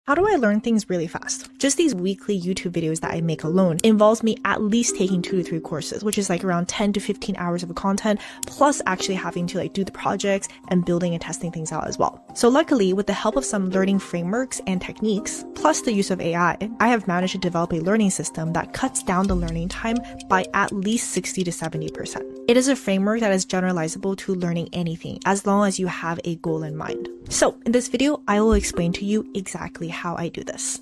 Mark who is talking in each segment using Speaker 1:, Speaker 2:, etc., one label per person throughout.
Speaker 1: How do I learn things really fast? Just these weekly YouTube videos that I make alone involves me at least taking 2 to 3 courses, which is like around 10 to 15 hours of content, plus actually having to do the projects and building and testing things out as well. So luckily, with the help of some learning frameworks and techniques, plus the use of AI, I have managed to develop a learning system that cuts down the learning time by at least 60 to 70%. It is a framework that is generalizable to learning anything, as long as you have a goal in mind. So in this video, I will explain to you exactly how I do this.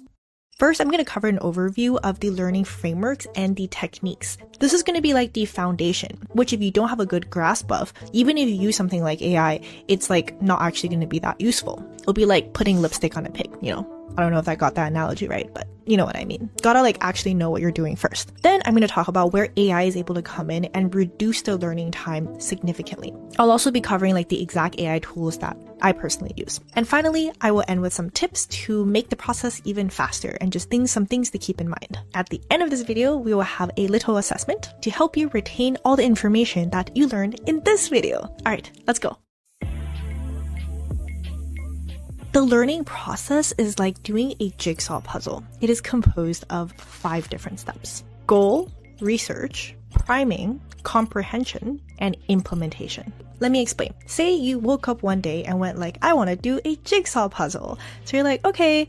Speaker 1: First, I'm going to cover an overview of the learning frameworks and the techniques. This is going to be like the foundation, which if you don't have a good grasp of, even if you use something like AI, it's not actually going to be that useful. It'll be like putting lipstick on a pig, I don't know if I got that analogy right, but you know what I mean. Gotta actually know what you're doing first. Then I'm going to talk about where AI is able to come in and reduce the learning time significantly. I'll also be covering the exact AI tools that I personally use. And finally, I will end with some tips to make the process even faster and just some things to keep in mind. At the end of this video, we will have a little assessment to help you retain all the information that you learned in this video. All right, let's go. The learning process is like doing a jigsaw puzzle. It is composed of 5 different steps: goal, research, priming, comprehension, and implementation. Let me explain. Say you woke up one day and went I want to do a jigsaw puzzle. So you're okay,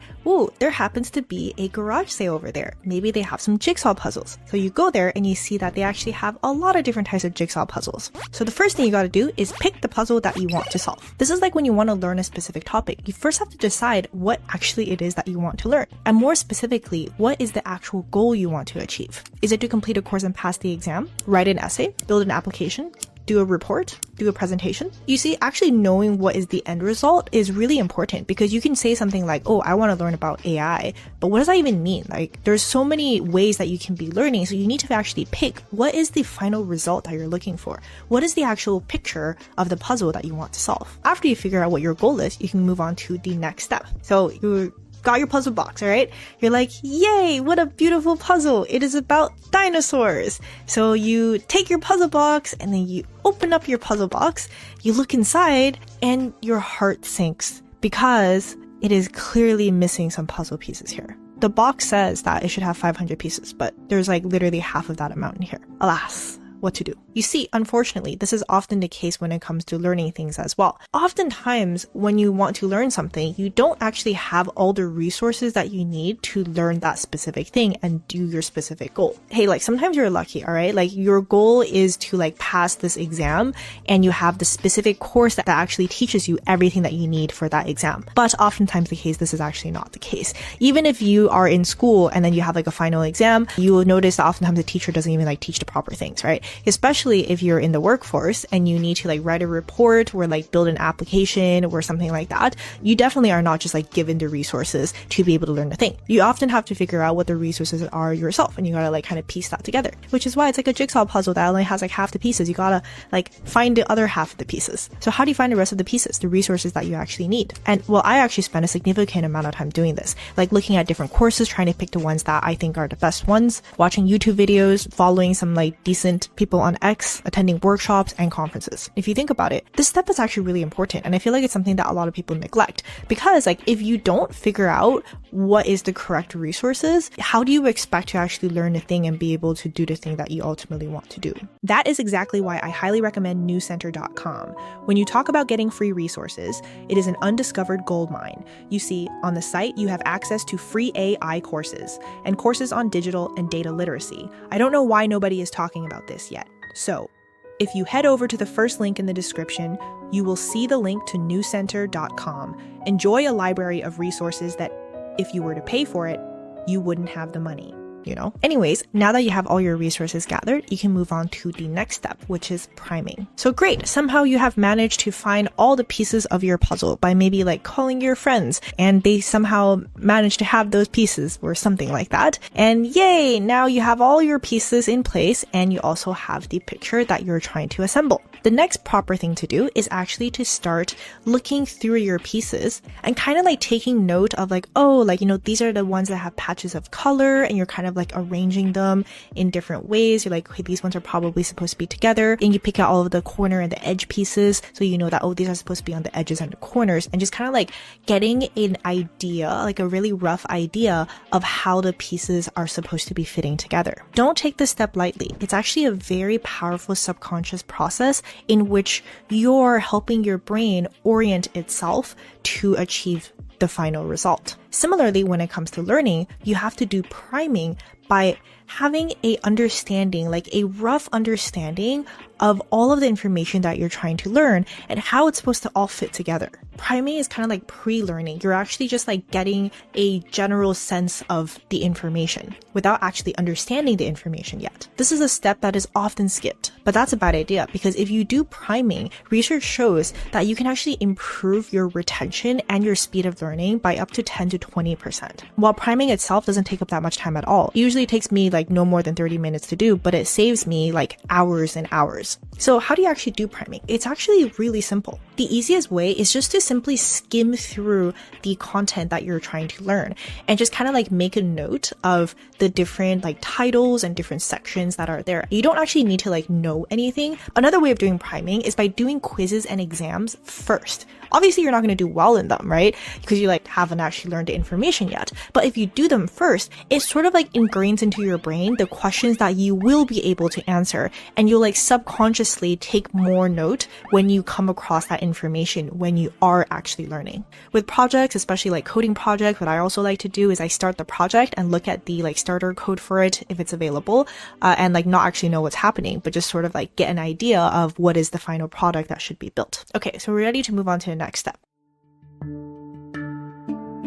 Speaker 1: there happens to be a garage sale over there. Maybe they have some jigsaw puzzles. So you go there and you see that they actually have a lot of different types of jigsaw puzzles. So the first thing you got to do is pick the puzzle that you want to solve. This is when you want to learn a specific topic. You first have to decide what actually it is that you want to learn. And more specifically, what is the actual goal you want to achieve? Is it to complete a course and pass the exam? Write an essay? Build an application? Do a report, do a presentation? You see, actually knowing what is the end result is really important, because you can say something I want to learn about AI, but what does that even mean? There's so many ways that you can be learning, so you need to actually pick what is the final result that you're looking for. What is the actual picture of the puzzle that you want to solve? After you figure out what your goal is, you can move on to the next step. So you got your puzzle box, all right? You're yay, what a beautiful puzzle. It is about dinosaurs. So you take your puzzle box and then you open up your puzzle box, you look inside, and your heart sinks because it is clearly missing some puzzle pieces here. The box says that it should have 500 pieces, but there's literally half of that amount in here. Alas. What to do. You see, unfortunately, this is often the case when it comes to learning things as well. Oftentimes, when you want to learn something, you don't actually have all the resources that you need to learn that specific thing and do your specific goal. Hey, sometimes you're lucky, all right? Your goal is to pass this exam and you have the specific course that actually teaches you everything that you need for that exam. But oftentimes the case, this is actually not the case. Even if you are in school and then you have a final exam, you will notice that oftentimes the teacher doesn't even teach the proper things, right? Especially if you're in the workforce and you need to write a report or build an application or something like that, you definitely are not just given the resources to be able to learn the thing. You often have to figure out what the resources are yourself, and you gotta kind of piece that together, which is why it's a jigsaw puzzle that only has half the pieces. You gotta find the other half of the pieces. So how do you find the rest of the pieces, the resources that you actually need? And well, I actually spent a significant amount of time doing this, looking at different courses, trying to pick the ones that I think are the best ones, watching YouTube videos, following some decent people on X, attending workshops and conferences. If you think about it, this step is actually really important, and I feel it's something that a lot of people neglect, because if you don't figure out what is the correct resources, how do you expect to actually learn the thing and be able to do the thing that you ultimately want to do? That is exactly why I highly recommend newcenter.com. When you talk about getting free resources, it is an undiscovered goldmine. You see, on the site, you have access to free AI courses and courses on digital and data literacy. I don't know why nobody is talking about this yet. So, if you head over to the first link in the description, you will see the link to newcenter.com. Enjoy a library of resources that, if you were to pay for it, you wouldn't have the money. Anyways, now that you have all your resources gathered, you can move on to the next step, which is priming. So great, somehow you have managed to find all the pieces of your puzzle by maybe calling your friends, and they somehow managed to have those pieces or something like that. And yay, now you have all your pieces in place, and you also have the picture that you're trying to assemble. The next proper thing to do is actually to start looking through your pieces and kind of taking note of these are the ones that have patches of color, and you're kind of of like arranging them in different ways. You're like, okay, these ones are probably supposed to be together. And you pick out all of the corner and the edge pieces. So you know that, oh, these are supposed to be on the edges and the corners, and just kind of like getting an idea, like a really rough idea of how the pieces are supposed to be fitting together. Don't take this step lightly. It's actually a very powerful subconscious process in which you're helping your brain orient itself to achieve the final result. Similarly, when it comes to learning, you have to do priming by having a understanding, like a rough understanding of all of the information that you're trying to learn and how it's supposed to all fit together. Priming is kind of like pre-learning. You're actually just like getting a general sense of the information without actually understanding the information yet. This is a step that is often skipped, but that's a bad idea because if you do priming, research shows that you can actually improve your retention and your speed of learning by up to 10 to 20%. While priming itself doesn't take up that much time at all. It usually takes me like no more than 30 minutes to do, but it saves me like hours and hours. So how do you actually do priming? It's actually really simple. The easiest way is just to simply skim through the content that you're trying to learn and just kind of like make a note of the different like titles and different sections that are there. You don't actually need to like know anything. Another way of doing priming is by doing quizzes and exams first. Obviously, you're not going to do well in them, right? Because you like haven't actually learned the information yet. But if you do them first, it sort of like ingrains into your brain the questions that you will be able to answer. And you'll like subconsciously take more note when you come across that information when you are actually learning. With projects, especially like coding projects, what I also like to do is I start the project and look at the like starter code for it if it's available, and like not actually know what's happening, but just sort of like get an idea of what is the final product that should be built. Okay, so we're ready to move on to the next step.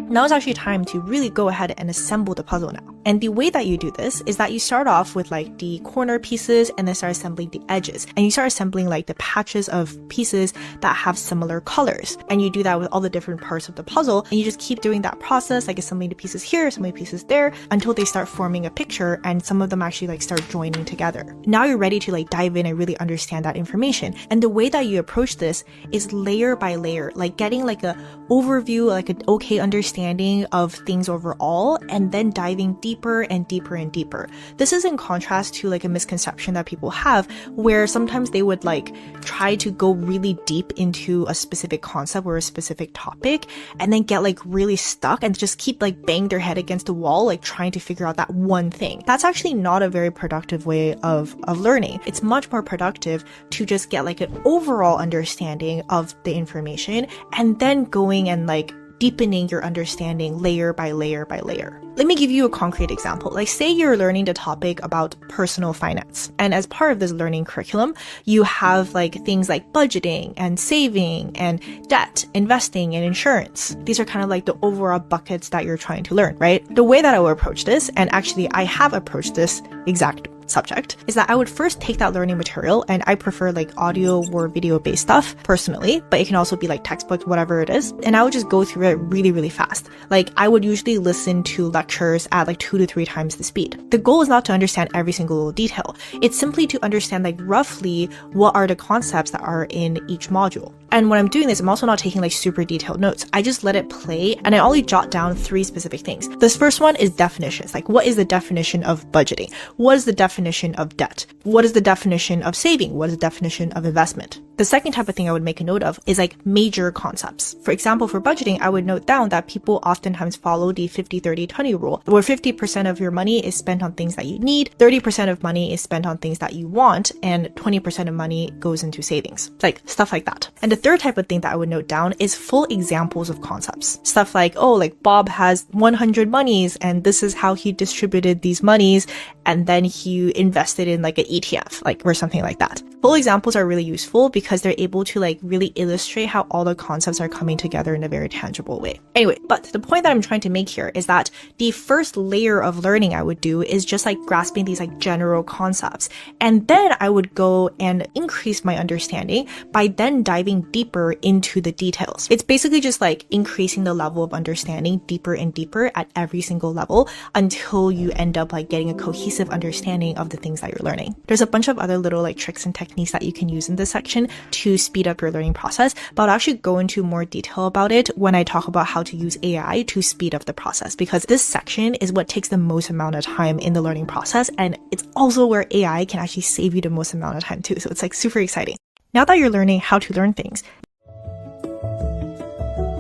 Speaker 1: Now is actually time to really go ahead and assemble the puzzle now. And the way that you do this is that you start off with like the corner pieces and then start assembling the edges. And you start assembling like the patches of pieces that have similar colors. And you do that with all the different parts of the puzzle. And you just keep doing that process, like assembling the pieces here, assembling the pieces there, until they start forming a picture and some of them actually like start joining together. Now you're ready to like dive in and really understand that information. And the way that you approach this is layer by layer, like getting like a overview, like an okay understanding of things overall, and then diving deeper and deeper and deeper. This is in contrast to like a misconception that people have where sometimes they would like try to go really deep into a specific concept or a specific topic and then get like really stuck and just keep like banging their head against the wall, like trying to figure out that one thing. That's actually not a very productive way of learning. It's much more productive to just get like an overall understanding of the information and then going and like deepening your understanding layer by layer by layer. Let me give you a concrete example. Like say you're learning the topic about personal finance. And as part of this learning curriculum, you have like things like budgeting and saving and debt, investing and insurance. These are kind of like the overall buckets that you're trying to learn, right? The way that I will approach this, and actually I have approached this exact subject, is that I would first take that learning material, and I prefer like audio or video based stuff personally, but it can also be like textbooks, whatever it is. And I would just go through it really, really fast. Like I would usually listen to lectures at like 2 to 3 times the speed. The goal is not to understand every single little detail. It's simply to understand like roughly what are the concepts that are in each module. And when I'm doing this, I'm also not taking like super detailed notes. I just let it play and I only jot down 3 specific things. This first one is definitions. Like what is the definition of budgeting? What is the definition of debt? What is the definition of saving? What is the definition of investment? The second type of thing I would make a note of is like major concepts. For example, for budgeting, I would note down that people oftentimes follow the 50-30-20 rule, where 50% of your money is spent on things that you need, 30% of money is spent on things that you want, and 20% of money goes into savings. Like stuff like that. And the third type of thing that I would note down is full examples of concepts. Stuff like, oh, like Bob has 100 monies and this is how he distributed these monies and then he invested in like an ETF, like or something like that. Full examples are really useful because they're able to like really illustrate how all the concepts are coming together in a very tangible way. Anyway, but the point that I'm trying to make here is that the first layer of learning I would do is just like grasping these like general concepts. And then I would go and increase my understanding by then diving deeper into the details. It's basically just like increasing the level of understanding deeper and deeper at every single level until you end up like getting a cohesive understanding of the things that you're learning. There's a bunch of other little like tricks and techniques that you can use in this section to speed up your learning process, but I'll actually go into more detail about it when I talk about how to use AI to speed up the process, because this section is what takes the most amount of time in the learning process, and it's also where AI can actually save you the most amount of time too. So it's like super exciting. Now that you're learning how to learn things,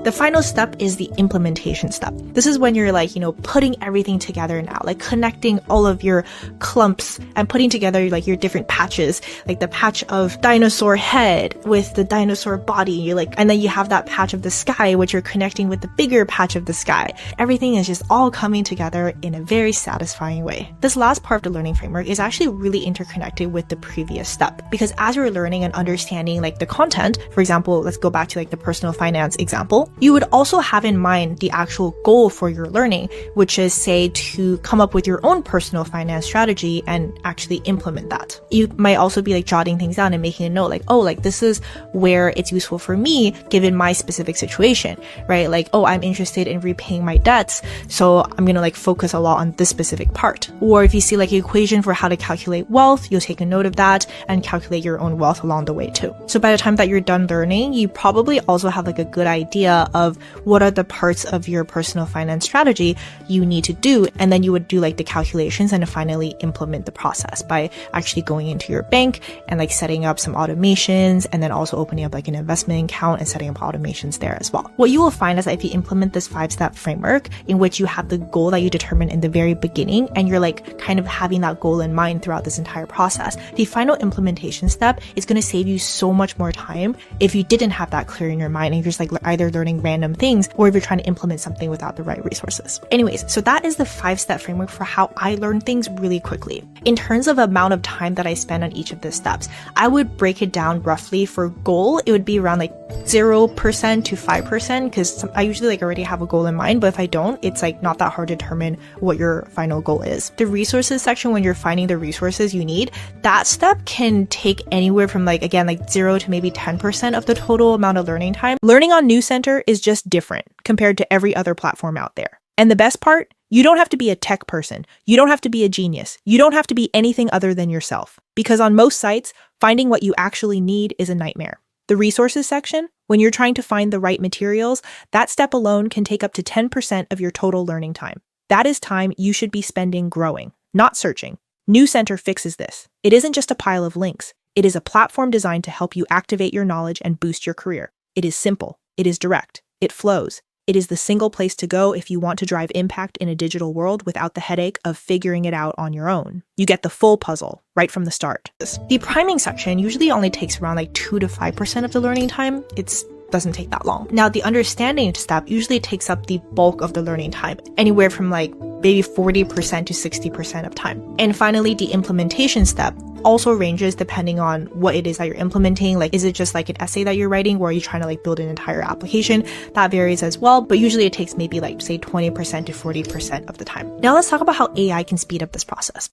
Speaker 1: the final step is the implementation step. This is when you're like, putting everything together now, like connecting all of your clumps and putting together like your different patches, like the patch of dinosaur head with the dinosaur body. You're like, and then you have that patch of the sky, which you're connecting with the bigger patch of the sky. Everything is just all coming together in a very satisfying way. This last part of the learning framework is actually really interconnected with the previous step, because as you're learning and understanding like the content, for example, let's go back to like the personal finance example, you would also have in mind the actual goal for your learning, which is, say, to come up with your own personal finance strategy and actually implement that. You might also be like jotting things down and making a note like, oh, like this is where it's useful for me given my specific situation, right? Like, oh, I'm interested in repaying my debts, so I'm going to like focus a lot on this specific part. Or if you see like an equation for how to calculate wealth, you'll take a note of that and calculate your own wealth along the way too. So by the time that you're done learning, you probably also have like a good idea of what are the parts of your personal finance strategy you need to do, and then you would do like the calculations and finally implement the process by actually going into your bank and like setting up some automations, and then also opening up like an investment account and setting up automations there as well. What you will find is that if you implement this 5-step framework in which you have the goal that you determined in the very beginning, and you're like kind of having that goal in mind throughout this entire process, the final implementation step is going to save you so much more time if you didn't have that clear in your mind and you're just like either learning random things, or if you're trying to implement something without the right resources. Anyways, so that is the 5-step framework for how I learn things really quickly. In terms of amount of time that I spend on each of the steps, I would break it down roughly. For goal, it would be around like 0% to 5%, because I usually like already have a goal in mind, but if I don't, it's like not that hard to determine what your final goal is. The resources section, when you're finding the resources you need, that step can take anywhere from like, again, like 0 to maybe 10% of the total amount of learning time. Learning on New Center is just different compared to every other platform out there. And the best part, you don't have to be a tech person. You don't have to be a genius. You don't have to be anything other than yourself. Because on most sites, finding what you actually need is a nightmare. The resources section, when you're trying to find the right materials, that step alone can take up to 10% of your total learning time. That is time you should be spending growing, not searching. New Center fixes this. It isn't just a pile of links. It is a platform designed to help you activate your knowledge and boost your career. It is simple. It is direct. It flows. It is the single place to go if you want to drive impact in a digital world without the headache of figuring it out on your own. You get the full puzzle right from the start. The priming section usually only takes around like 2 to 5% of the learning time. It doesn't take that long. Now, the understanding step usually takes up the bulk of the learning time, anywhere from like maybe 40% to 60% of time. And finally, the implementation step also ranges depending on what it is that you're implementing. Like, is it just like an essay that you're writing, or are you trying to like build an entire application? That varies as well, but usually it takes maybe like say 20% to 40% of the time. Now let's talk about how AI can speed up this process.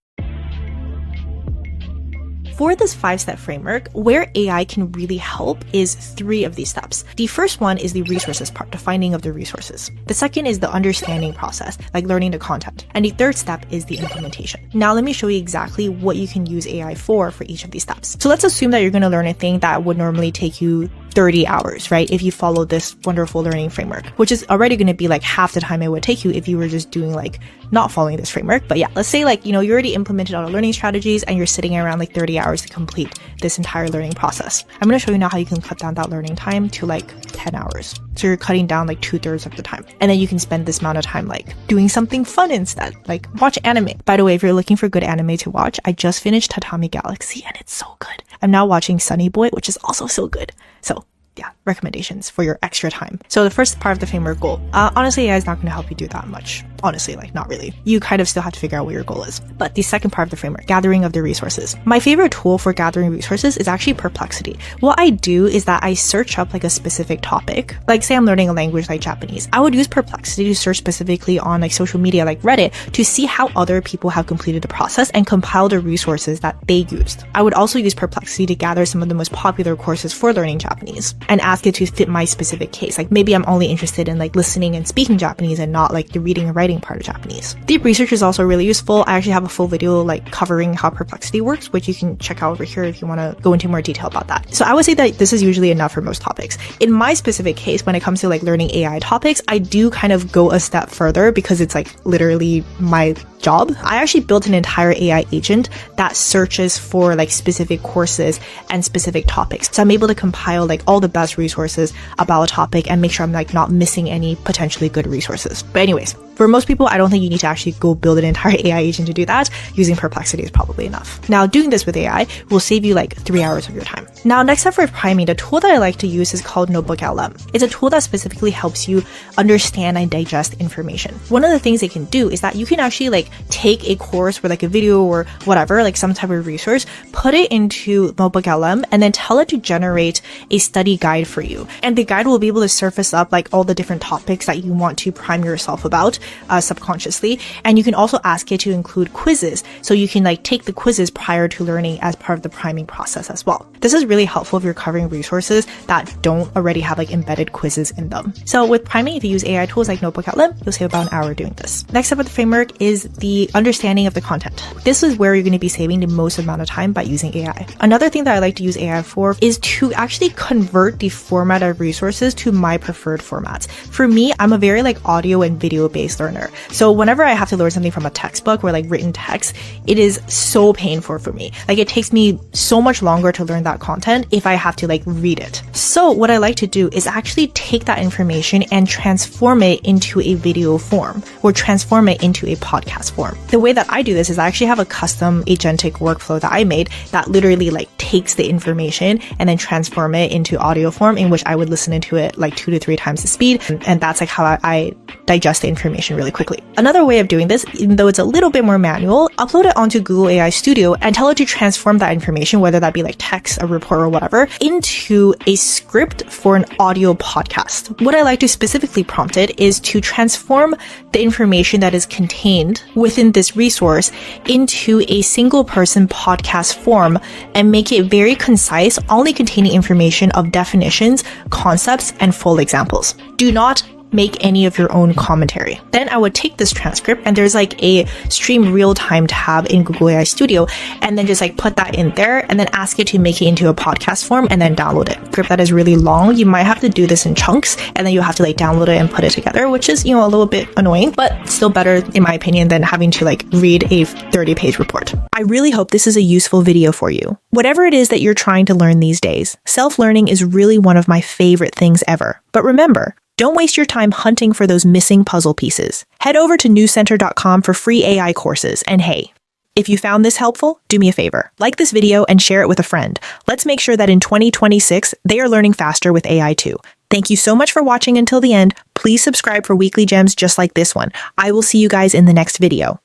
Speaker 1: For this 5-step framework, where AI can really help is 3 of these steps. The first one is the resources part, the finding of the resources. The second is the understanding process, like learning the content. And the third step is the implementation. Now let me show you exactly what you can use AI for each of these steps. So let's assume that you're going to learn a thing that would normally take you 30 hours, right? If you follow this wonderful learning framework, which is already going to be like half the time it would take you if you were just doing like not following this framework. But yeah, let's say like, you already implemented all the learning strategies and you're sitting around like 30 hours to complete this entire learning process. I'm going to show you now how you can cut down that learning time to like 10 hours. So you're cutting down like 2/3 of the time. And then you can spend this amount of time like doing something fun instead, like watch anime. By the way, if you're looking for good anime to watch, I just finished Tatami Galaxy and it's so good. I'm now watching Sunny Boy, which is also so good. So yeah, recommendations for your extra time. So the first part of the framework goal, honestly, AI is not going to help you do that much. honestly, like not really. You kind of still have to figure out what your goal is. But the second part of the framework, gathering of the resources. My favorite tool for gathering resources is actually Perplexity. What I do is that I search up like a specific topic. Like say I'm learning a language like Japanese. I would use Perplexity to search specifically on like social media like Reddit to see how other people have completed the process and compile the resources that they used. I would also use Perplexity to gather some of the most popular courses for learning Japanese and ask it to fit my specific case. Like maybe I'm only interested in like listening and speaking Japanese and not like the reading and writing part of Japanese. Deep research is also really useful. I actually have a full video like covering how Perplexity works, which you can check out over here if you want to go into more detail about that. So I would say that this is usually enough for most topics. In my specific case, when it comes to like learning AI topics, I do kind of go a step further because it's like literally my job. I actually built an entire AI agent that searches for like specific courses and specific topics. So I'm able to compile like all the best resources about a topic and make sure I'm like not missing any potentially good resources. But anyways, for most people, I don't think you need to actually go build an entire AI agent to do that. Using Perplexity is probably enough. Now, doing this with AI will save you like 3 hours of your time. Now, next up for priming, the tool that I like to use is called NotebookLM. It's a tool that specifically helps you understand and digest information. One of the things it can do is that you can actually like take a course or like a video or whatever, like some type of resource, put it into NotebookLM and then tell it to generate a study guide for you. And the guide will be able to surface up like all the different topics that you want to prime yourself about subconsciously. And you can also ask it to include quizzes. So you can like take the quizzes prior to learning as part of the priming process as well. This is really helpful if you're covering resources that don't already have like embedded quizzes in them. So with priming, if you use AI tools like NotebookLM, you'll save about an hour doing this. Next up with the framework is the understanding of the content. This is where you're going to be saving the most amount of time by using AI. Another thing that I like to use AI for is to actually convert the format of resources to my preferred formats. For me, I'm a very like audio and video based learner. So whenever I have to learn something from a textbook or like written text, it is so painful for me. Like it takes me so much longer to learn that content if I have to like read it. So what I like to do is actually take that information and transform it into a video form or transform it into a podcast form. The way that I do this is I actually have a custom agentic workflow that I made that literally like takes the information and then transform it into audio form in which I would listen into it like 2 to 3 times the speed. And that's like how I digest the information really quickly. Another way of doing this, even though it's a little bit more manual, upload it onto Google AI Studio and tell it to transform that information, whether that be like text, a report or whatever, into a script for an audio podcast. What I like to specifically prompt it is to transform the information that is contained within this resource into a single person podcast form and make it very concise, only containing information of definitions, concepts, and full examples. Do not make any of your own commentary. Then I would take this transcript and there's like a stream real-time tab in Google AI Studio and then just like put that in there and then ask it to make it into a podcast form and then download it. Script that is really long, you might have to do this in chunks and then you have to like download it and put it together, which is, you know, a little bit annoying, but still better in my opinion than having to like read a 30-page report. I really hope this is a useful video for you. Whatever it is that you're trying to learn these days, self-learning is really one of my favorite things ever. But remember, don't waste your time hunting for those missing puzzle pieces. Head over to newscenter.com for free AI courses. And hey, if you found this helpful, do me a favor. Like this video and share it with a friend. Let's make sure that in 2026, they are learning faster with AI too. Thank you so much for watching until the end. Please subscribe for weekly gems just like this one. I will see you guys in the next video.